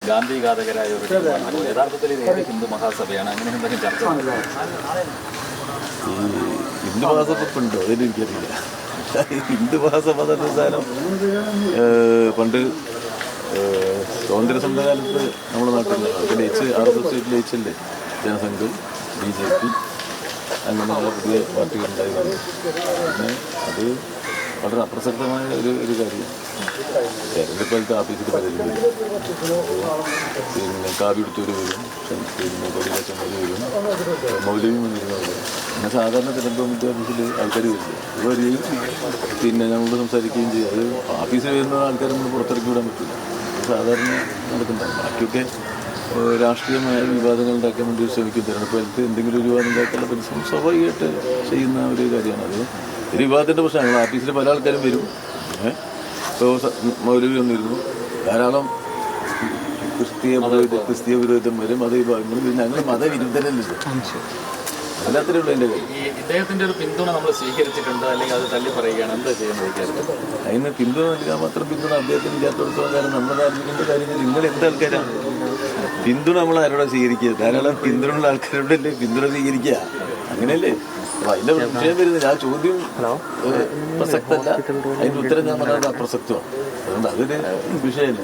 ഗാന്ധി ഘാതകരായ ഒരു യഥാർത്ഥത്തിൽ ഇത് ഏത് ഹിന്ദു മഹാസഭയാണ്? അങ്ങനെ എന്തെങ്കിലും ചർച്ച? ഈ ഹിന്ദു മഹാസഭ ഉണ്ടോ അതിന് എനിക്കറിയില്ല. ഹിന്ദു മഹാസഭ തന്നെ സാധനം പണ്ട് സ്വാതന്ത്ര്യ സമരകാലത്ത് നമ്മുടെ നാട്ടിൽ ലയിച്ച് RSS ലയിച്ചല്ലേ ജനസംഘം, BJP അങ്ങനെയുള്ള പുതിയ പാർട്ടികളുണ്ടായിരുന്നു. പിന്നെ അത് വളരെ അപ്രസക്തമായ ഒരു കാര്യമാണ്. തെരഞ്ഞെടുപ്പാലത്ത് ആഫീസിൽ പലരും വരും, പിന്നെ കാവി എടുത്തവർ വരും, പിന്നെ കൊടികച്ചവർ വരും, മൗലവി വന്നിരുന്നവർ, പിന്നെ സാധാരണ തിരുവനന്തപുരം ഓഫീസിൽ ആൾക്കാർ വരില്ല. വരികയും പിന്നെ ഞങ്ങളോട് സംസാരിക്കുകയും ചെയ്യും. അത് ഓഫീസിൽ വരുന്ന ആൾക്കാർ നമ്മൾ പുറത്തിറക്കി വിടാൻ പറ്റില്ല. സാധാരണ നടക്കുന്നുണ്ടാവും. ബാക്കിയൊക്കെ രാഷ്ട്രീയമായ വിവാദങ്ങൾ ഉണ്ടാക്കാൻ വേണ്ടി ശ്രമിക്കും. തിരഞ്ഞെടുപ്പാലത്ത് എന്തെങ്കിലും ഒരു വിവാദം ഉണ്ടാക്കാനുള്ള പരിശ്രമം സ്വാഭാവികമായിട്ട് ചെയ്യുന്ന ഒരു കാര്യമാണ്. അത് ഒരു വിവാദത്തിൻ്റെ പ്രശ്നമാണ്. ഓഫീസിൽ പല ആൾക്കാരും വരും. ഇപ്പോൾ മൗലവി വന്നിരുന്നു, ധാരാളം ക്രിസ്തീയ വിരോധം വരും, മതവിഭാഗങ്ങൾ. ഞങ്ങൾ മതവിരുദ്ധരല്ലേ, എല്ലാത്തിനും ഉള്ള എൻ്റെ കാര്യം. ഇദ്ദേഹത്തിൻ്റെ ഒരു പിന്തുണ നമ്മൾ സ്വീകരിച്ചിട്ടുണ്ട്, അല്ലെങ്കിൽ അത് തള്ളി പറയുകയാണ്, എന്താ ചെയ്യുന്നത്? അതിന് പിന്തുണ നൽകാൻ മാത്രം പിന്തുണ അദ്ദേഹത്തിന് ഇല്ലാത്തടത്തോളം കാര്യം നമ്മുടെ ആലോചിക്കേണ്ട കാര്യങ്ങൾ. നിങ്ങൾ എന്ത് ആൾക്കാരാണ് പിന്തുണ നമ്മൾ ആരോടെ സ്വീകരിക്കുക? ധാരാളം പിന്തുണയുള്ള ആൾക്കാരോടല്ലേ പിന്തുണ സ്വീകരിക്കുക, അങ്ങനെയല്ലേ? അപ്പൊ അതിന്റെ വിഷയം വരുന്നില്ല. ആ ചോദ്യം പ്രസക്തല്ല, അതിന്റെ ഉത്തരം ഞാൻ പറഞ്ഞത് അപ്രസക്തമാണ്. അതുകൊണ്ട് അതൊരു വിഷയമല്ല.